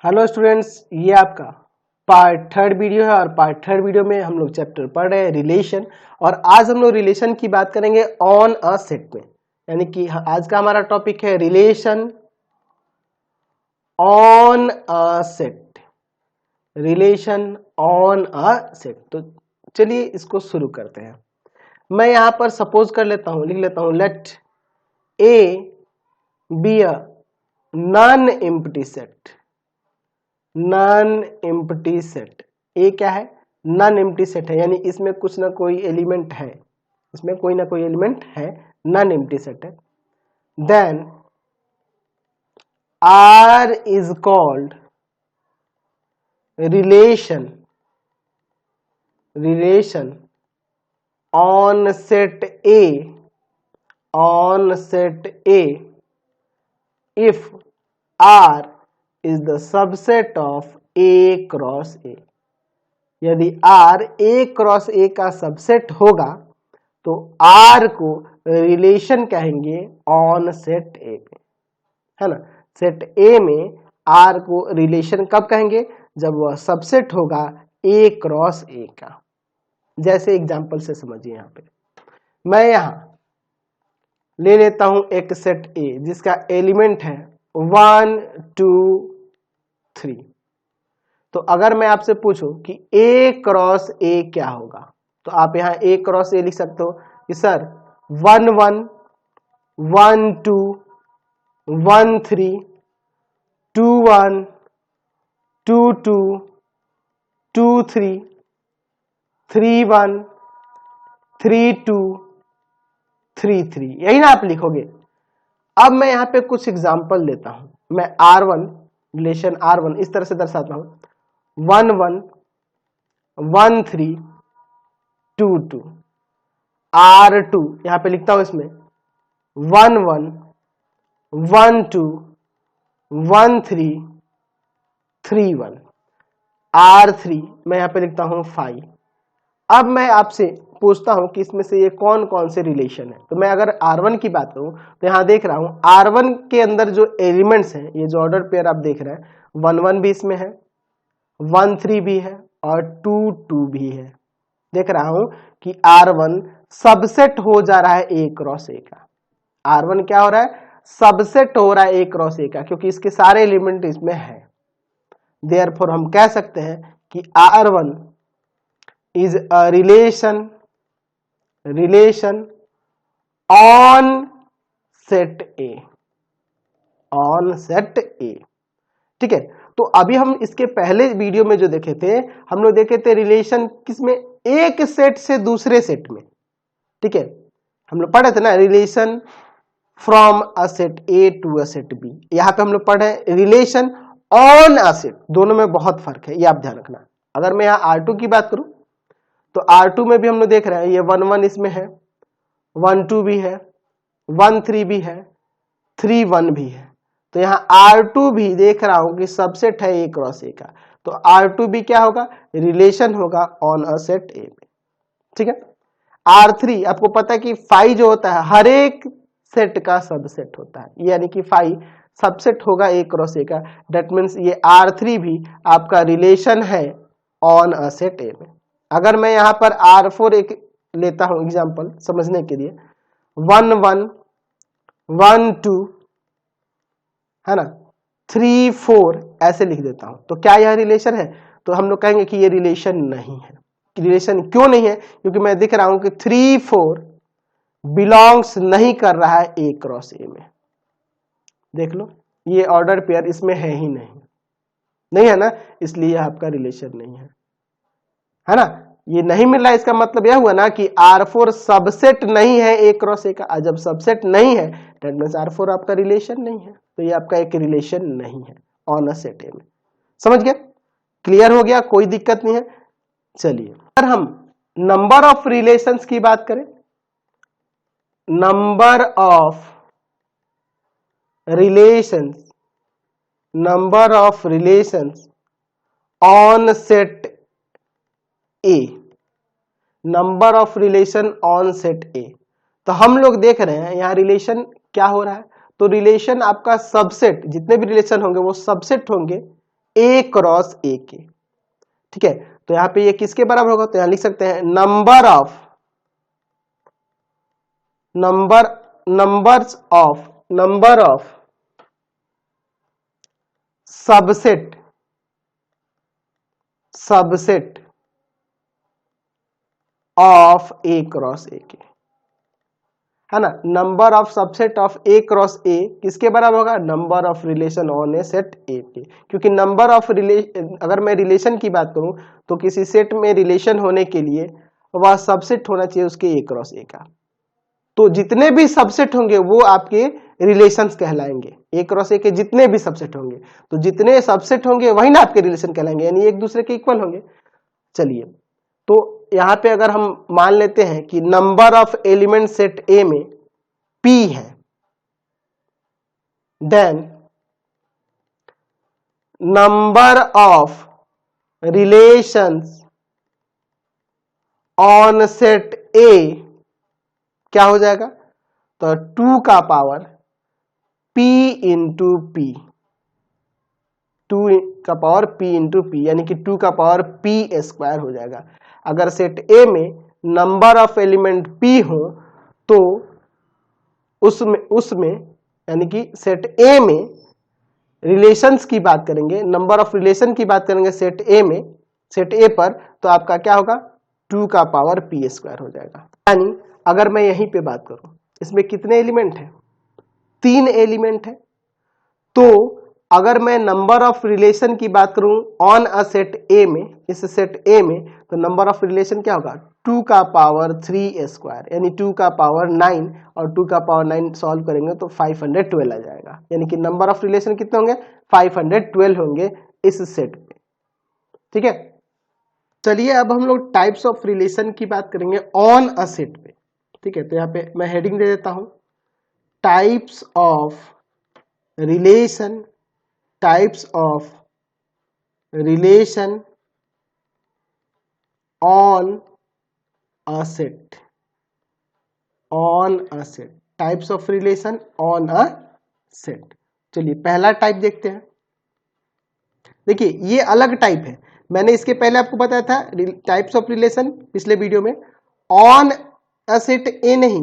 Hello students, ये आपका part third video है और पार्ट थर्ड वीडियो में हम लोग चैप्टर पढ़ रहे हैं रिलेशन। और आज हम लोग रिलेशन की बात करेंगे ऑन अ सेट में, यानी कि आज का हमारा टॉपिक है relation on a set. Relation on a set. तो चलिए इसको शुरू करते हैं। मैं यहां पर सपोज कर लेता हूं, लिख लेता हूं, let A be a non empty set. Non empty set, A क्या है? नॉन एम्प्टी सेट है, यानी इसमें कुछ ना कोई एलिमेंट है, इसमें कोई ना कोई एलिमेंट है, नॉन एम्प्टी सेट है। Then R is called relation on set A, on set A if R is the subset of A cross A. यदि R A क्रॉस A का सबसेट होगा तो R को रिलेशन कहेंगे on set A में, है ना। सेट A में R को रिलेशन कब कहेंगे? जब वह सबसेट होगा A क्रॉस A का। जैसे एग्जांपल से समझिए, यहां पे मैं यहां ले लेता हूं एक सेट A जिसका एलिमेंट है 1 2 3। तो अगर मैं आपसे पूछूं कि A क्रॉस A क्या होगा, तो आप यहाँ A क्रॉस A लिख सकते हो कि सर 1 1 1 2 1 3 2 1 2 2 2 3 3 1 3 2 3 3, यही ना आप लिखोगे। अब मैं यहाँ पे कुछ एग्जांपल लेता हूं। मैं R1 रिलेशन R1 इस तरह से दर्शाता हूं 1 1 1 3 2 2। R2 यहां पे लिखता हूं इसमें 1 1 1 2 1 3 3 1। R3 मैं यहां पे लिखता हूं 5। अब मैं आपसे पूछता हूं कि इसमें से ये कौन कौन से रिलेशन है। तो मैं अगर R1 की बात करूं तो यहां देख रहा हूं R1 के अंदर जो एलिमेंट्स हैं, ये जो ऑर्डर पेयर आप देख रहे हैं 1 1 भी इसमें है, 1 3 भी है और 2 2 भी है। देख रहा हूं कि R1 सबसेट हो जा रहा है A क्रॉस A का। R1 क्या हो रहा है? सबसेट हो रहा है A क्रॉस A का, क्योंकि इसके सारे एलिमेंट इसमें है। देयरफॉर हम कह सकते हैं कि R1 is a relation on set A, on set A। ठीक है। तो अभी हम इसके पहले वीडियो में जो देखे थे, हम लोग देखे थे रिलेशन किसमें? एक सेट से दूसरे सेट में। ठीक है, हम लोग पढ़े थे ना relation from a set A to a set B. यहां पे हम लोग पढ़े रिलेशन ऑन अ सेट, दोनों में बहुत फर्क है, ये आप ध्यान रखना। अगर मैं यहां R2 की बात करूं तो R2 में भी हम लोग देख रहे हैं ये 1 1 इसमें है, 1 2 भी है, 1 3 भी है, 3 1 भी है। तो यहाँ R2 भी देख रहा हूं कि सबसेट है A क्रॉस A का, तो R2 भी क्या होगा? रिलेशन होगा ऑन अ सेट A में। ठीक है। R3 आपको पता है कि 5 जो होता है हर एक सेट का सबसेट होता है, यानी कि 5 सबसेट होगा A क्रॉस A का। दैट मीन्स ये R3 भी आपका रिलेशन है ऑन अ सेट A में। अगर मैं यहां पर R4 एक लेता हूं एग्जांपल समझने के लिए, 1 1 1 2 है ना, 3 4 ऐसे लिख देता हूं, तो क्या यह रिलेशन है? तो हम लोग कहेंगे कि ये रिलेशन नहीं है। रिलेशन क्यों नहीं है? क्योंकि मैं दिख रहा हूं कि 3 4 बिलोंग्स नहीं कर रहा है A क्रॉस A में। देख लो, ये ऑर्डर पेयर इसमें है ही नहीं, नहीं है ना, इसलिए आपका रिलेशन नहीं है ना। ये नहीं मिल रहा है, इसका मतलब यह हुआ ना कि R4 सबसेट नहीं है A क्रॉस A का। जब सबसेट नहीं है दैट मींस R4 आपका रिलेशन नहीं है, तो ये आपका एक रिलेशन नहीं है ऑन अ सेट A में। समझ गए? क्लियर हो गया? कोई दिक्कत नहीं है। चलिए, अगर हम नंबर ऑफ रिलेशंस की बात करें, number of relations, number of relations on set A, number of relation on set ए। तो हम लोग देख रहे हैं यहां रिलेशन क्या हो रहा है। तो रिलेशन आपका सबसेट, जितने भी रिलेशन होंगे वो सबसेट होंगे ए क्रॉस ए के। ठीक है, तो यहां पे ये किसके बराबर होगा, तो यहां लिख सकते हैं number of subset of A cross ए के, है ना। Number of subset of A cross ए किसके बराबर होगा, number of relation on A set ए के। क्योंकि नंबर ऑफ अगर मैं रिलेशन की बात करूं तो किसी सेट में रिलेशन होने के लिए वह सबसेट होना चाहिए उसके ए क्रॉस ए का। तो जितने भी सबसेट होंगे वो आपके रिलेशंस कहलाएंगे, ए क्रॉस ए के जितने भी सबसेट होंगे, तो जितने सबसेट होंगे वही ना आपके रिलेशन कहलाएंगे, यानी एक दूसरे के इक्वल होंगे। चलिए, तो यहां पे अगर हम मान लेते हैं कि number of element set A में p है, then number of relations on set A क्या हो जाएगा, तो 2 का पावर p इंटू पी, 2 का पावर p इंटू पी, यानी कि 2 का पावर p स्क्वायर हो जाएगा। अगर सेट ए में नंबर ऑफ एलिमेंट p हो तो उसमें यानी कि सेट ए में रिलेशंस की बात करेंगे, नंबर ऑफ रिलेशन की बात करेंगे सेट ए पर, तो आपका क्या होगा, 2 का पावर p स्क्वायर हो जाएगा। यानी अगर मैं यहीं पे बात करूं, इसमें कितने एलिमेंट हैं, 3 एलिमेंट है। तो अगर मैं नंबर ऑफ रिलेशन की बात करूं ऑन अ सेट ए में, इस सेट ए में, तो नंबर ऑफ रिलेशन क्या होगा, 2 का पावर 3 स्क्वायर, यानी 2 का पावर 9, और 2 का पावर 9 सॉल्व करेंगे तो 512 आ जाएगा। यानी कि नंबर ऑफ रिलेशन कितने होंगे, 512 होंगे इस सेट में। ठीक है, चलिए अब हम लोग टाइप्स ऑफ रिलेशन की बात करेंगे ऑन अ सेट पे। ठीक है, तो यहाँ पे मैं हेडिंग दे देता हूं, types of relation on a set, types of relation on a set. चलिए पहला टाइप देखते हैं। देखिए ये अलग टाइप है, मैंने इसके पहले आपको बताया था टाइप्स ऑफ रिलेशन पिछले वीडियो में, ऑन अ सेट ए नहीं,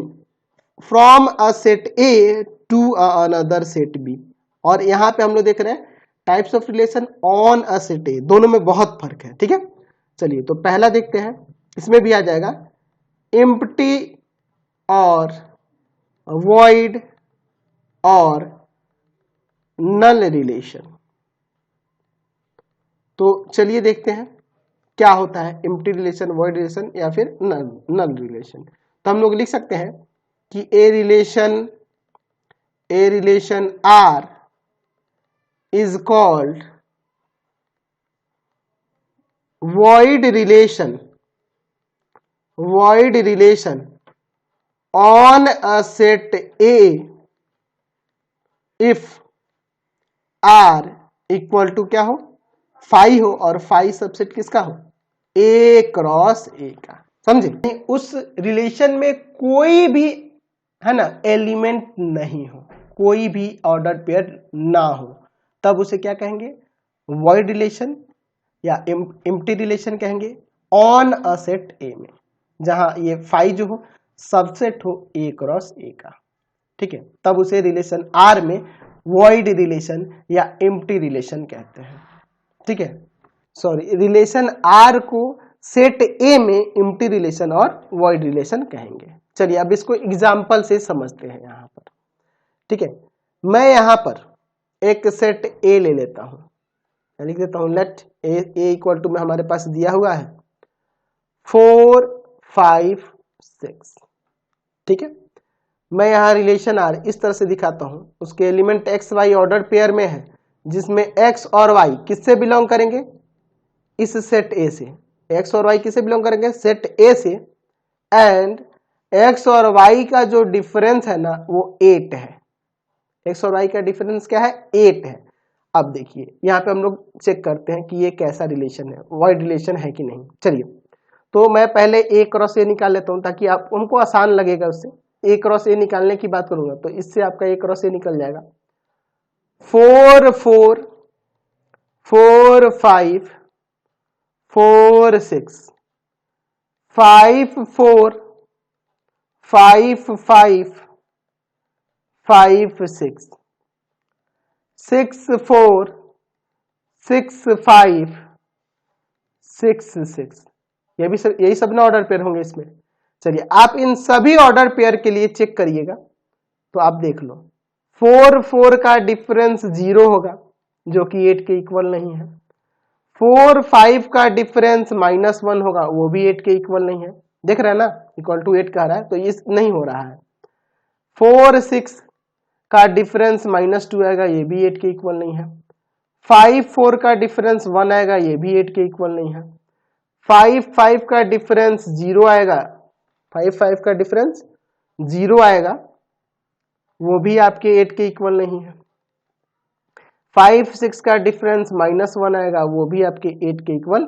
from a set A to another set B. और यहां पे हम लोग देख रहे हैं types of relation on a set A, दोनों में बहुत फर्क है। ठीक है, चलिए तो पहला देखते हैं, इसमें भी आ जाएगा एम्प्टी और वॉइड और नल रिलेशन। तो चलिए देखते हैं क्या होता है एम्प्टी रिलेशन, वॉइड रिलेशन या फिर नल रिलेशन। तो हम लोग लिख सकते हैं कि A relation R is called void relation on a set A if R equal to क्या हो, फाई हो, और फाई सबसेट किसका हो, A क्रॉस A का। समझे, उस रिलेशन में कोई भी, है ना, एलिमेंट नहीं हो, कोई भी ऑर्डर पेयर ना हो, तब उसे क्या कहेंगे, वॉइड रिलेशन या एम्प्टी रिलेशन कहेंगे ऑन अ सेट ए में, जहां ये फाई जो हो सबसेट हो ए क्रॉस ए का। ठीक है, तब उसे रिलेशन आर में वॉइड रिलेशन या एम्प्टी रिलेशन कहते हैं। ठीक है, सॉरी, रिलेशन आर को सेट ए में एम्प्टी रिलेशन और वॉइड रिलेशन कहेंगे। चलिए अब इसको एग्जाम्पल से समझते हैं यहां पर। ठीक है, मैं यहां पर एक सेट ए ले लेता हूं, लिख देता हूं लेट ए इक्वल टू में हमारे पास दिया हुआ है 4 5 6। ठीक है, मैं यहां रिलेशन आर इस तरह से दिखाता हूं, उसके element X Y order pair में है, जिसमें एक्स और वाई किससे बिलोंग करेंगे, इस सेट ए से। एक्स और वाई किससे बिलोंग करेंगे, सेट ए से। एंड एक्स और वाई का जो डिफरेंस है ना वो 8 है, एक्स और वाई का डिफरेंस क्या है, 8 है। अब देखिए यहाँ पे हम लोग चेक करते हैं कि ये कैसा रिलेशन है, वॉइड रिलेशन है कि नहीं। चलिए, तो मैं पहले ए क्रॉस ए निकाल लेता हूँ ताकि आप उनको आसान लगेगा, उससे ए क्रॉस ए निकालने की बात करूंगा तो इससे आपका ए क्रॉस ए निकल जाएगा। 4 4 4 5 4 6 5 4 5 5 5 6 6 4 6 5 6 6। यही सब ना ऑर्डर पेयर होंगे इसमें। चलिए आप इन सभी ऑर्डर पेयर के लिए चेक करिएगा तो आप देख लो 4 4 का डिफरेंस 0 होगा जो कि 8 के इक्वल नहीं है। 4 5 का डिफरेंस -1 होगा वो भी 8 के इक्वल नहीं है। देख रहे हैं ना इक्वल टू 8 कह रहा है तो ये नहीं हो रहा है। 4 6 का डिफरेंस -2 आएगा ये भी 8 के इक्वल नहीं है। 5 4 का डिफरेंस 1 आएगा ये भी 8 के इक्वल नहीं है। 5 5 का डिफरेंस 0 आएगा 5 5 का डिफरेंस 0 आएगा वो भी आपके 8 के इक्वल नहीं है। 5 6 का डिफरेंस -1 आएगा वो भी आपके 8 के इक्वल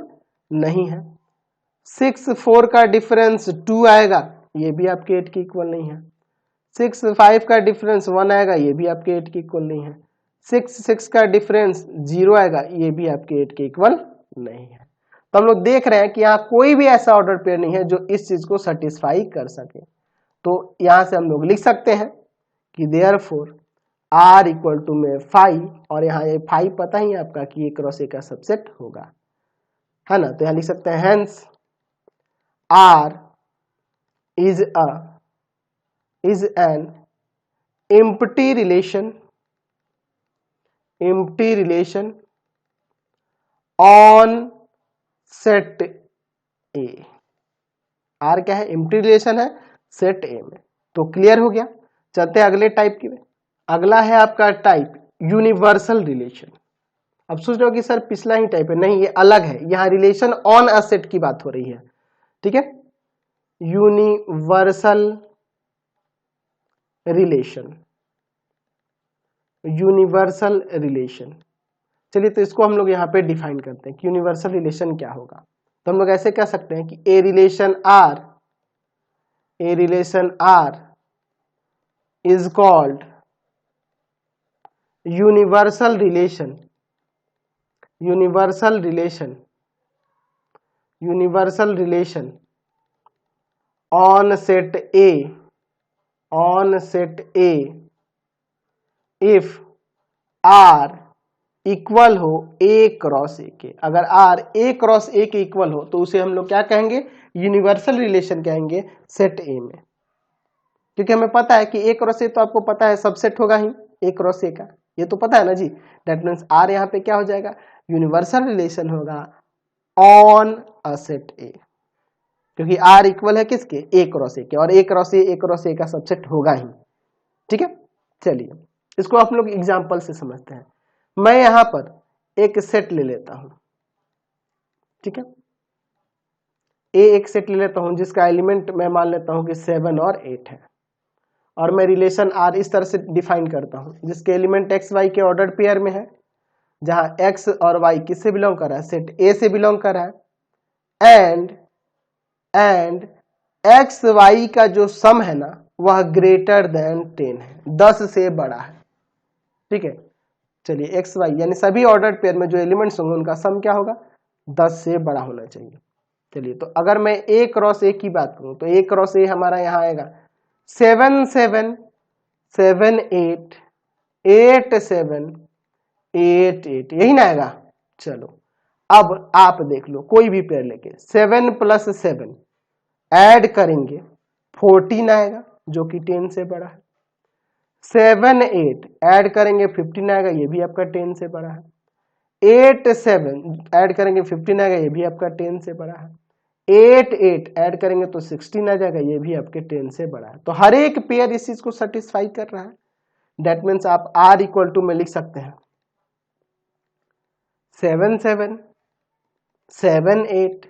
नहीं है। 6 4 का डिफरेंस 2 आएगा ये भी आपके 8 के इक्वल नहीं है। 6 5 का डिफरेंस 1 आएगा ये भी आपके 8 के इक्वल नहीं है। 6 6 का डिफरेंस 0 आएगा ये भी आपके 8 के इक्वल नहीं है। तो हम लोग देख रहे हैं कि यहाँ कोई भी ऐसा ऑर्डर पेयर नहीं है जो इस चीज को सेटिस्फाई कर सके। तो यहां से हम लोग लिख सकते हैं कि देयरफॉर R इक्वल टू में 5 और यहाँ ये 5 पता ही है आपका कि ये क्रॉस ए का सबसेट होगा, है ना। तो यहाँ लिख सकते हैं hence R is an empty relation on set A। R क्या है? एम्प्टी रिलेशन है सेट ए में। तो क्लियर हो गया। चलते हैं अगले टाइप की में। अगला है आपका टाइप यूनिवर्सल रिलेशन। अब सोच रहे हो कि सर पिछला ही टाइप है, नहीं ये अलग है। यहाँ रिलेशन ऑन अ सेट की बात हो रही है, ठीक है। Universal relation, universal relation. चलिए तो इसको हम लोग यहाँ पे डिफाइन करते हैं कि यूनिवर्सल रिलेशन क्या होगा। तो हम लोग ऐसे कह सकते हैं कि A relation R is called universal relation on set A if R equal हो A क्रॉस ए के। अगर R A क्रॉस ए के इक्वल हो तो उसे हम लोग क्या कहेंगे? यूनिवर्सल रिलेशन कहेंगे सेट ए में। क्योंकि हमें पता है कि ए क्रॉस ए तो आपको पता है सबसेट होगा ही ए क्रॉस ए का, ये तो पता है ना जी। दैट मीन्स R यहाँ पे क्या हो जाएगा? यूनिवर्सल रिलेशन होगा ऑन अ सेट ए, क्योंकि R इक्वल है किसके? ए क्रॉस ए के, और ए क्रॉस ए का सबसेट होगा ही, ठीक है। चलिए इसको आप लोग एग्जाम्पल से समझते हैं। मैं यहां पर एक सेट ले लेता हूं, ठीक है। एक सेट ले लेता हूं जिसका एलिमेंट मैं मान लेता हूं कि 7 और 8 है, और मैं रिलेशन R इस तरह से डिफाइन करता हूं जिसके एलिमेंट एक्स वाई के ऑर्डर पेयर में है, जहां एक्स और वाई किससे बिलोंग कर रहा है? सेट ए से बिलोंग कर रहा है। एंड एक्स वाई का जो सम है ना वह ग्रेटर देन 10 है, 10 से बड़ा है, ठीक है। चलिए एक्स वाई यानी सभी ऑर्डर पेयर में जो एलिमेंट्स होंगे उनका सम क्या होगा? 10 से बड़ा होना चाहिए। चलिए तो अगर मैं ए क्रॉस ए की बात करूं तो ए क्रॉस ए हमारा यहां आएगा 7 7 7 8 8 7 8 8, यही ना आएगा। चलो अब आप देख लो कोई भी पेयर लेके 7 + 7 ऐड करेंगे 14 आएगा जो कि 10 से बड़ा है। 7 8 ऐड करेंगे 15 आएगा, ये भी आपका 10 से बड़ा है। 8 7 ऐड करेंगे 15 आएगा, ये भी आपका 10 से बड़ा है। 8 8 ऐड करेंगे तो 16 आ जाएगा, ये भी आपके 10 से बड़ा है। तो हर एक पेयर इस चीज को सेटिस्फाई कर रहा है। दैट मीन्स आप R इक्वल टू में लिख सकते हैं 7 7 7 8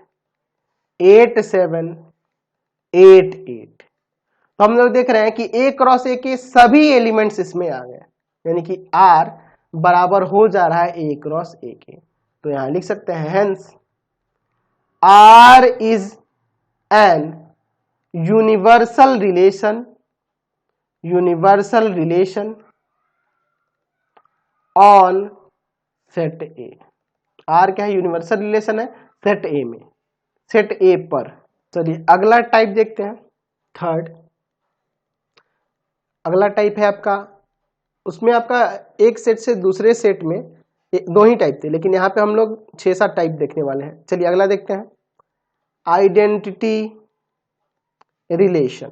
8 7 8 8। तो हम लोग देख रहे हैं कि ए क्रॉस ए के सभी एलिमेंट्स इसमें आ गए, यानी कि R बराबर हो जा रहा है ए क्रॉस ए के। तो यहां लिख सकते हैं hence R is an universal relation on set A. R क्या है, यूनिवर्सल रिलेशन है सेट ए में, सेट ए पर। चलिए अगला टाइप देखते हैं, थर्ड। अगला टाइप है आपका, उसमें आपका एक सेट से दूसरे सेट में दो ही टाइप थे, लेकिन यहाँ पे हम लोग 6-7 टाइप देखने वाले हैं। चलिए अगला देखते हैं, आइडेंटिटी रिलेशन।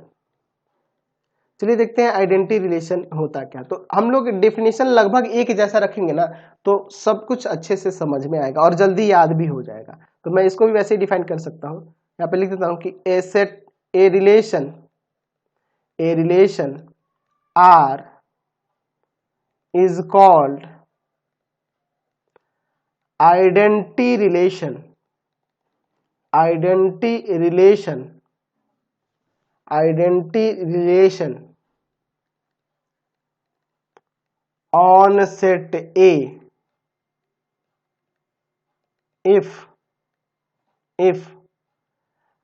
चलिए देखते हैं आइडेंटिटी रिलेशन होता क्या। तो हम लोग डेफिनेशन लगभग एक जैसा रखेंगे ना, तो सब कुछ अच्छे से समझ में आएगा और जल्दी याद भी हो जाएगा। तो मैं इसको भी वैसे ही डिफाइन कर सकता हूँ, यहाँ पे लिख देता हूँ कि A set, A relation R is called identity relation on set A if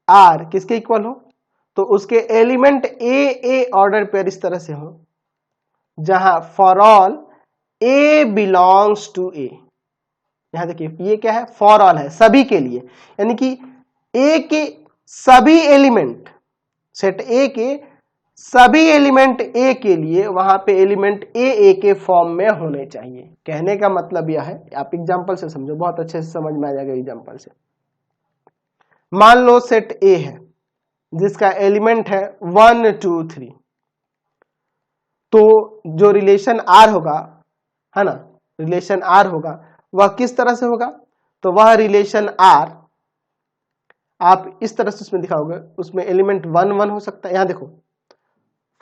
R किसके इक्वल हो, तो उसके एलिमेंट ए ऑर्डर पेयर इस तरह से हो जहां for all A belongs to A. यहां देखिए ये क्या है, फॉर ऑल है, सभी के लिए, यानी कि ए के सभी एलिमेंट, सेट ए के सभी एलिमेंट ए के लिए वहां पे एलिमेंट ए के फॉर्म में होने चाहिए। कहने का मतलब यह है, आप एग्जांपल से समझो, बहुत अच्छे से समझ में आ जाएगा एग्जांपल से। मान लो सेट ए है जिसका एलिमेंट है 1 2 3, तो जो रिलेशन आर होगा, है ना, रिलेशन आर होगा, वह किस तरह से होगा, तो वह रिलेशन आर आप इस तरह से उसमें दिखाओगे, उसमें एलिमेंट 1 1 हो सकता है। यहां देखो,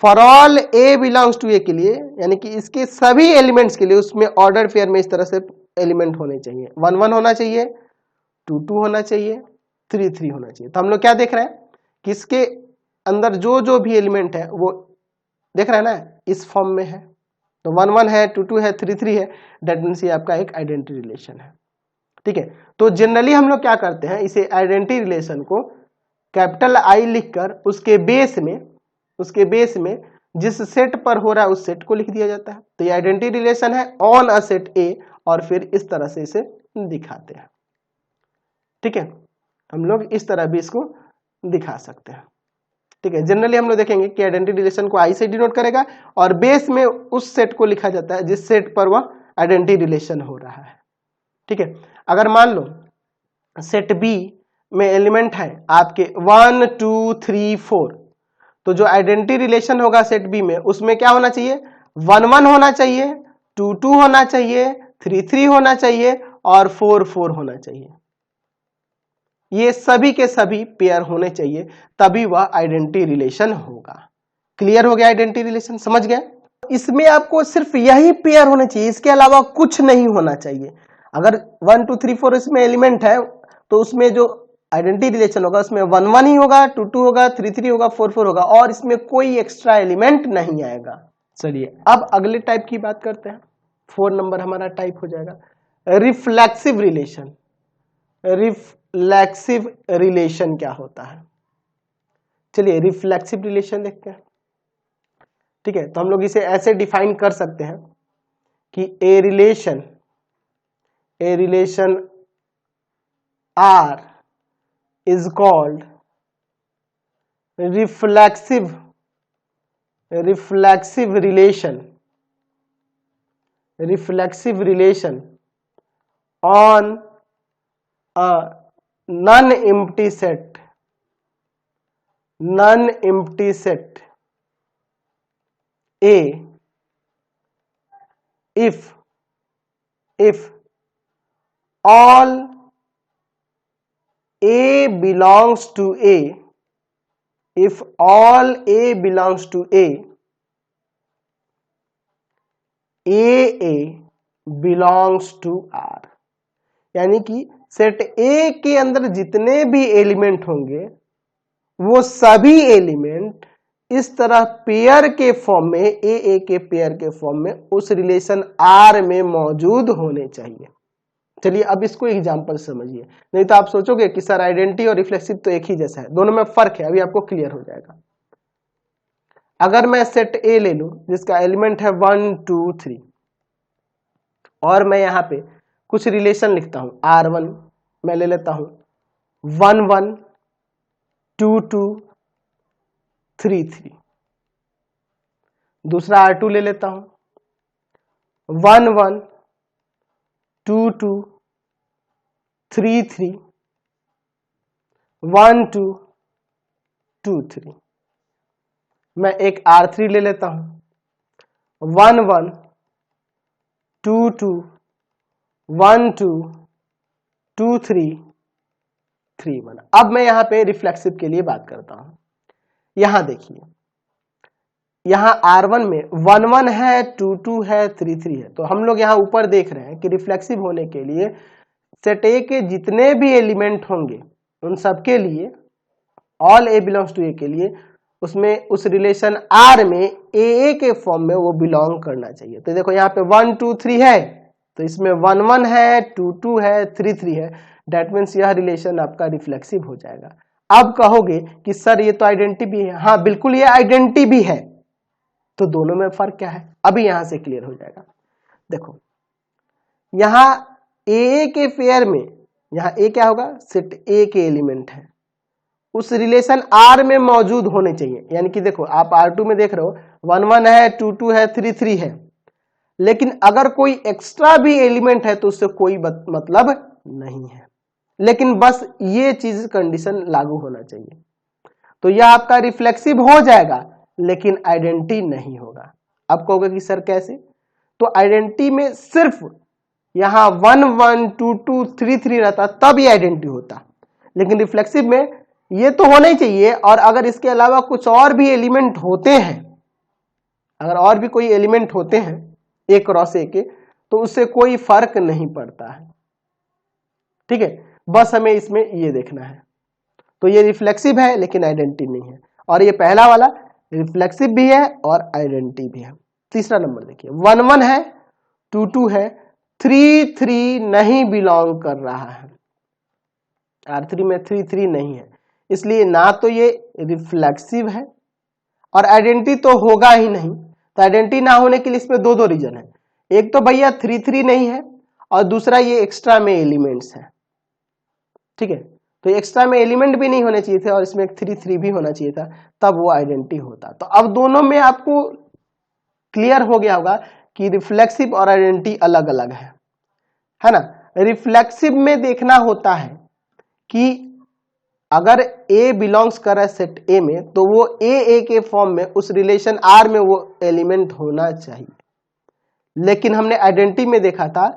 for all A belongs to A के लिए, यानी कि इसके सभी एलिमेंट्स के लिए उसमें ऑर्डर पेयर में इस तरह से एलिमेंट होने चाहिए, 1 1 होना चाहिए, 2 2 होना चाहिए, 3 3 होना चाहिए। तो हम लोग क्या देख रहे हैं कि इसके अंदर जो जो भी एलिमेंट है वो देख रहे हैं ना, इस फॉर्म में है। तो 1 1 है, 2 2 है, 3 3 है, दैट मीन्स ये आपका एक आइडेंटिटी रिलेशन है। ठीक है, तो जनरली हम लोग क्या करते हैं, इसे आइडेंटिटी रिलेशन को कैपिटल आई लिखकर उसके बेस में जिस सेट पर हो रहा है उस सेट को लिख दिया जाता है। तो ये आइडेंटिटी रिलेशन है ऑन अ सेट ए, और फिर इस तरह से इसे दिखाते हैं। ठीक है, हम लोग इस तरह भी इसको दिखा सकते हैं। ठीक है, जनरली हम लोग देखेंगे कि आइडेंटिटी रिलेशन को आई से डिनोट करेगा और बेस में उस सेट को लिखा जाता है जिस सेट पर वह आइडेंटिटी रिलेशन हो रहा है। ठीक है, अगर मान लो सेट बी में एलिमेंट है आपके 1 2 3 4, तो जो आइडेंटिटी रिलेशन होगा सेट बी में, उसमें क्या होना चाहिए, 1 1 होना चाहिए, 2 2 होना चाहिए, 3 3 होना चाहिए और 4 4 होना चाहिए। ये सभी के सभी पेयर होने चाहिए, तभी वह आइडेंटिटी रिलेशन होगा। क्लियर हो गया आइडेंटिटी रिलेशन, समझ गए। इसमें आपको सिर्फ यही पेयर होने चाहिए, इसके अलावा कुछ नहीं होना चाहिए। अगर 1 2 3 4 इसमें एलिमेंट है, तो उसमें जो आइडेंटिटी रिलेशन होगा उसमें 1 1 ही होगा, 2 2 होगा, 3 3 होगा, 4 4 होगा, और इसमें कोई एक्स्ट्रा एलिमेंट नहीं आएगा। चलिए अब अगले टाइप की बात करते हैं। 4 नंबर हमारा टाइप हो जाएगा रिफ्लेक्सिव रिलेशन। रिफ्लेक्सिव रिलेशन क्या होता है, चलिए रिफ्लेक्सिव रिलेशन देखते हैं। ठीक है, तो हम लोग इसे ऐसे डिफाइन कर सकते हैं कि A relation R is called reflexive relation on a non-empty set A if all A belongs to A, if all A belongs to A belongs to R, यानी कि सेट ए के अंदर जितने भी एलिमेंट होंगे वो सभी एलिमेंट इस तरह पेयर के फॉर्म में, ए के पेयर के फॉर्म में उस रिलेशन आर में मौजूद होने चाहिए। चलिए अब इसको एग्जांपल समझिए, नहीं तो आप सोचोगे कि सर आइडेंटिटी और रिफ्लेक्सिव तो एक ही जैसा है, दोनों में फर्क है। अभी आपको क्लियर हो जाएगा। अगर मैं सेट ए ले लूं जिसका एलिमेंट है 1 2 3, और मैं यहां पे कुछ रिलेशन लिखता हूं। R1 मैं ले लेता हूं 1 1 2 2 3 3। दूसरा R2 ले लेता हूं 1 1 2 2 3 3 1 2 2 3। मैं एक R3 ले लेता हूं 1 1 2 2 1 2 2 3 3 1। अब मैं यहां पे रिफ्लेक्सिव के लिए बात करता हूं। यहां देखिए, यहां R1 में 1 1 है, 2 2 है, 3 3 है। तो हम लोग यहां ऊपर देख रहे हैं कि रिफ्लेक्सिव होने के लिए सेट ए के जितने भी एलिमेंट होंगे उन सबके लिए, all A belongs to A के लिए, उसमें उस रिलेशन R में ए के फॉर्म में वो बिलोंग करना चाहिए। तो देखो यहाँ पे 1 2 3 है, तो इसमें 1 1 है, 2 2 है, 3 3 है। डेट मीन्स यह रिलेशन आपका रिफ्लेक्सिव हो जाएगा। अब कहोगे कि सर ये तो आइडेंटिटी भी है। हाँ बिल्कुल ये आइडेंटिटी भी है, तो दोनों में फर्क क्या है अभी यहां से क्लियर हो जाएगा। देखो यहां ए के पेयर में, यहां ए क्या होगा, सेट ए के एलिमेंट है, उस रिलेशन R में मौजूद होने चाहिए। यानी कि देखो आप R2 में देख रहे हो 1 1 है, 2 2 है, 3 3 है, लेकिन अगर कोई एक्स्ट्रा भी एलिमेंट है तो उससे कोई मतलब नहीं है, लेकिन बस ये चीज कंडीशन लागू होना चाहिए। तो यह आपका रिफ्लेक्सिव हो जाएगा लेकिन आइडेंटिटी नहीं होगा। अब कहोगे कि सर कैसे, तो आइडेंटिटी में सिर्फ यहां 1 1 2 2 3 3 रहता तब ये आइडेंटिटी होता, लेकिन रिफ्लेक्सिव में ये तो होना ही चाहिए। और अगर इसके अलावा कुछ और भी एलिमेंट होते हैं, अगर और भी कोई एलिमेंट होते हैं ए क्रॉस ए के, तो उससे कोई फर्क नहीं पड़ता है। ठीक है, बस हमें इसमें ये देखना है। तो ये रिफ्लेक्सिव है लेकिन आइडेंटिटी नहीं है, और ये पहला वाला रिफ्लेक्सिव भी है और आइडेंटिटी भी है। तीसरा नंबर देखिए, 1 1 है, 2 2 है, 3 3 नहीं बिलोंग कर रहा है। R3 में 3 3 नहीं है, इसलिए ना तो ये रिफ्लेक्सिव है और आइडेंटिटी तो होगा ही नहीं। तो आइडेंटिटी ना होने के लिए इसमें दो रीजन है। एक तो भैया 3 3 नहीं है, और दूसरा ये एक्स्ट्रा में एलिमेंट्स है। ठीक है, तो एक्स्ट्रा में एलिमेंट भी नहीं होने चाहिए थे और इसमें 3 3 भी होना चाहिए था, तब वो आइडेंटिटी होता। तो अब दोनों में आपको क्लियर हो गया होगा कि रिफ्लेक्सिव और आइडेंटिटी अलग अलग है ना। रिफ्लेक्सिव में देखना होता है कि अगर A बिलोंग्स कर रहा है सेट A में, तो वो A के फॉर्म में उस रिलेशन R में वो एलिमेंट होना चाहिए। लेकिन हमने आइडेंटिटी में देखा था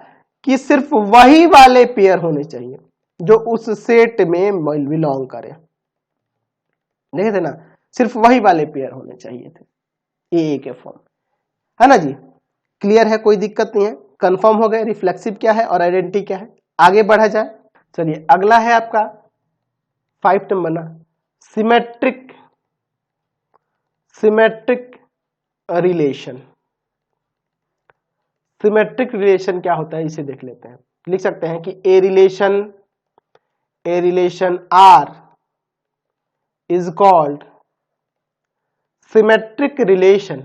कि सिर्फ वही वाले पेयर होने चाहिए जो उस सेट में बिलोंग करे। देखे थे ना, सिर्फ वही वाले पेयर होने चाहिए थे A के फॉर्म, है ना जी। क्लियर है, कोई दिक्कत नहीं है, कंफर्म हो गए रिफ्लेक्सिव क्या है और आइडेंटिटी क्या है। आगे बढ़ा जाए, चलिए अगला है आपका 5 नंबर ना, सिमेट्रिक रिलेशन। सिमेट्रिक रिलेशन क्या होता है इसे देख लेते हैं। लिख सकते हैं कि A relation R is called symmetric relation,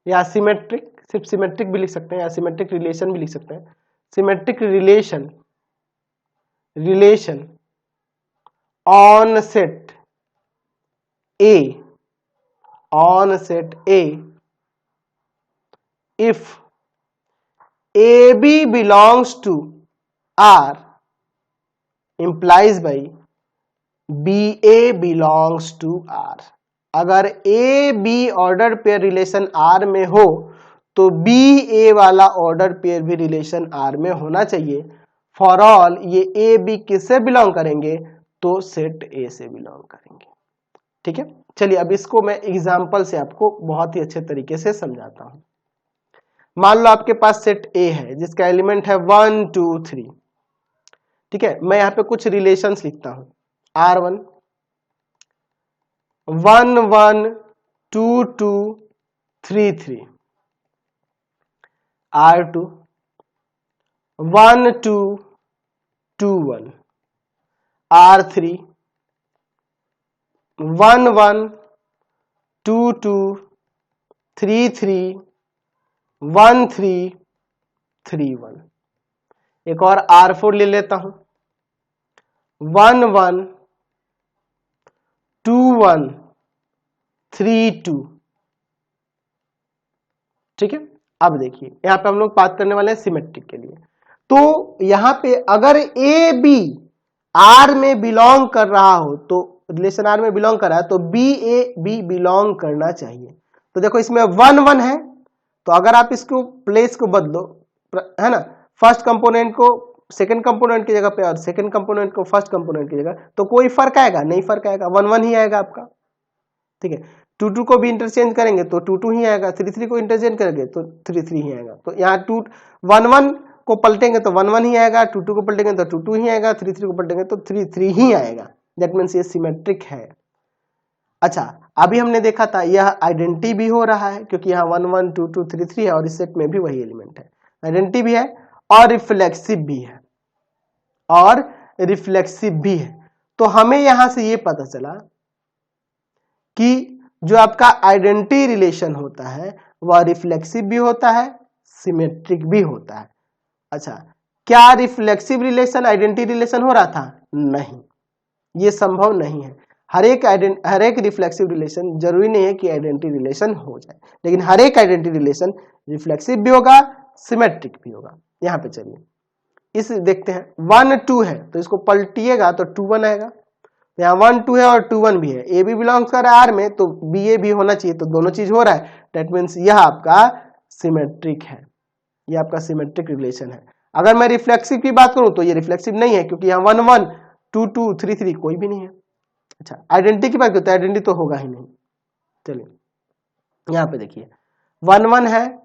या सिमेट्रिक, सिर्फ सिमेट्रिक भी लिख सकते हैं या सिमेट्रिक रिलेशन भी लिख सकते हैं। Symmetric relation on set A if AB belongs to R implies by BA belongs to R। अगर A B order pair relation R में हो तो बी ए वाला ऑर्डर पेयर भी रिलेशन R में होना चाहिए। फॉर ऑल ये ए बी किससे बिलोंग करेंगे, तो सेट ए से बिलोंग करेंगे। ठीक है, चलिए अब इसको मैं एग्जांपल से आपको बहुत ही अच्छे तरीके से समझाता हूं। मान लो आपके पास सेट ए है जिसका एलिमेंट है 1 2 3। ठीक है, मैं यहां पे कुछ रिलेशंस लिखता हूं। R1 1 1 2 2 3 3, R2 1 2 2 1, R3 1 1 2 2 3 3 1 3 3 1। एक और R4 ले लेता हूं, 1 1 2 1 3 2। ठीक है, अब देखिए यहां पे हम लोग बात करने वाले हैं सिमेट्रिक के लिए। तो यहां पे अगर ए बी आर में बिलोंग कर रहा हो, तो रिलेशन आर में बिलोंग कर रहा है, तो बी ए बी बिलोंग करना चाहिए। तो देखो इसमें 1 1 है, तो अगर आप इसको प्लेस को बदलो, है ना, फर्स्ट कंपोनेंट को सेकंड कंपोनेंट की जगह पे और सेकंड कंपोनेंट को फर्स्ट कंपोनेंट की जगह, तो कोई फर्क आएगा? नहीं फर्क आएगा, 1 1 ही आएगा आपका। ठीक है, 2 2 को भी इंटरचेंज करेंगे तो 2 2 ही आएगा, 3 3 को इंटरचेंज करेंगे तो 3 3 ही आएगा। तो यहाँ 1 1 को पलटेंगे तो 1 1 ही आएगा, 2 2 को पलटेंगे तो 2 2 ही आएगा, 3 3 को पलटेंगे तो 3 3 ही आएगा। दैट मीन्स ये सिमेट्रिक है। अच्छा, अभी हमने देखा था यह आइडेंटिटी भी हो रहा है, क्योंकि यहाँ 1 1 2 2 3 3 है और इस सेट में भी वही एलिमेंट है। आइडेंटिटी भी है और रिफ्लेक्सिव भी है, और रिफ्लेक्सिव भी है। तो हमें यहां से ये पता चला कि जो आपका आइडेंटिटी रिलेशन होता है वह रिफ्लेक्सिव भी होता है, सिमेट्रिक भी होता है। अच्छा, क्या रिफ्लेक्सिव रिलेशन आइडेंटिटी रिलेशन हो रहा था? नहीं, ये संभव नहीं है। हर एक रिफ्लेक्सिव रिलेशन जरूरी नहीं है कि आइडेंटिटी रिलेशन हो जाए, लेकिन हर एक आइडेंटिटी रिलेशन रिफ्लेक्सिव भी होगा, सिमेट्रिक भी होगा। यहां पे चलिए इस देखते हैं, 1 2 है तो इसको पलटिएगा तो 2 1 आएगा। यहाँ 1 2 है और 2 1 भी है, ए भी बिलोंग्स कर रहा है आर में, तो बी ए भी होना चाहिए, तो दोनों चीज हो रहा है। दैट मीन्स यह आपका सिमेट्रिक है, यह आपका सिमेट्रिक रिलेशन है। अगर मैं रिफ्लेक्सिव की बात करूं तो ये रिफ्लेक्सिव नहीं है, क्योंकि यहाँ 1 1 2 2 3 3 कोई भी नहीं है। अच्छा, आइडेंटिटी की बात करते हैं, आइडेंटिटी तो होगा ही नहीं। चलिए यहाँ पे देखिए 1 1 है,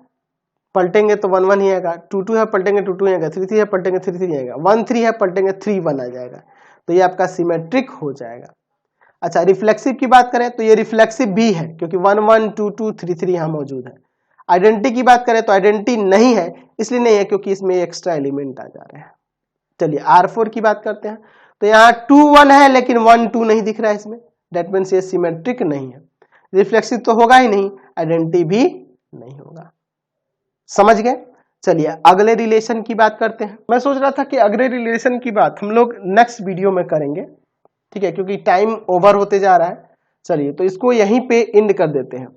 पलटेंगे तो 1 1 ही आएगा, 2 2 है पलटेंगे 2 2 ही आएगा, 3 3 है पलटेंगे 3 3 आएगा, 1 3 है पलटेंगे 3 1 आ जाएगा। तो ये आपका सिमेट्रिक हो जाएगा। अच्छा, रिफ्लेक्सिव की बात करें तो ये रिफ्लेक्सिव भी है, क्योंकि 1 1 2 2 3 3 यहाँ मौजूद है। आइडेंटिटी की बात करें तो आइडेंटिटी नहीं है, इसलिए नहीं है क्योंकि इसमें एक्स्ट्रा एलिमेंट आ जा रहे हैं। चलिए R4 की बात करते हैं, तो यहाँ 2 1 है लेकिन 1 2 नहीं दिख रहा है इसमें। दैट मीन्स ये सिमेट्रिक नहीं है। रिफ्लेक्सिव तो होगा ही नहीं, आइडेंटिटी भी नहीं होगा। समझ गए? चलिए अगले रिलेशन की बात करते हैं। मैं सोच रहा था कि अगले रिलेशन की बात हम लोग नेक्स्ट वीडियो में करेंगे, ठीक है, क्योंकि टाइम ओवर होते जा रहा है। चलिए तो इसको यहीं पे एंड कर देते हैं।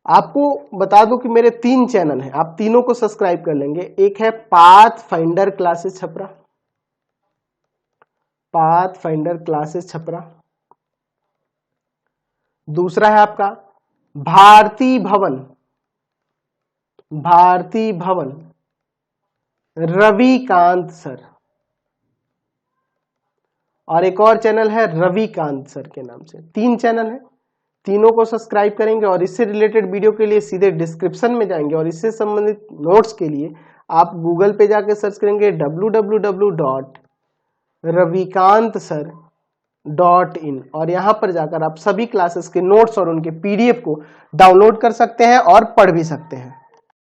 आपको बता दूं कि मेरे 3 चैनल हैं, आप तीनों को सब्सक्राइब कर लेंगे। एक है path finder classes Chhapra, path finder classes Chhapra. दूसरा है आपका भारती भवन, भारती भवन रविकांत सर, और एक और चैनल है रविकांत सर के नाम से। 3 चैनल है, तीनों को सब्सक्राइब करेंगे और इससे रिलेटेड वीडियो के लिए सीधे डिस्क्रिप्शन में जाएंगे और इससे संबंधित नोट्स के लिए आप गूगल पे जाके सर्च करेंगे www.ravikantsir.in और यहां पर जाकर आप सभी क्लासेस के नोट्स और उनके PDF को डाउनलोड कर सकते हैं और पढ़ भी सकते हैं।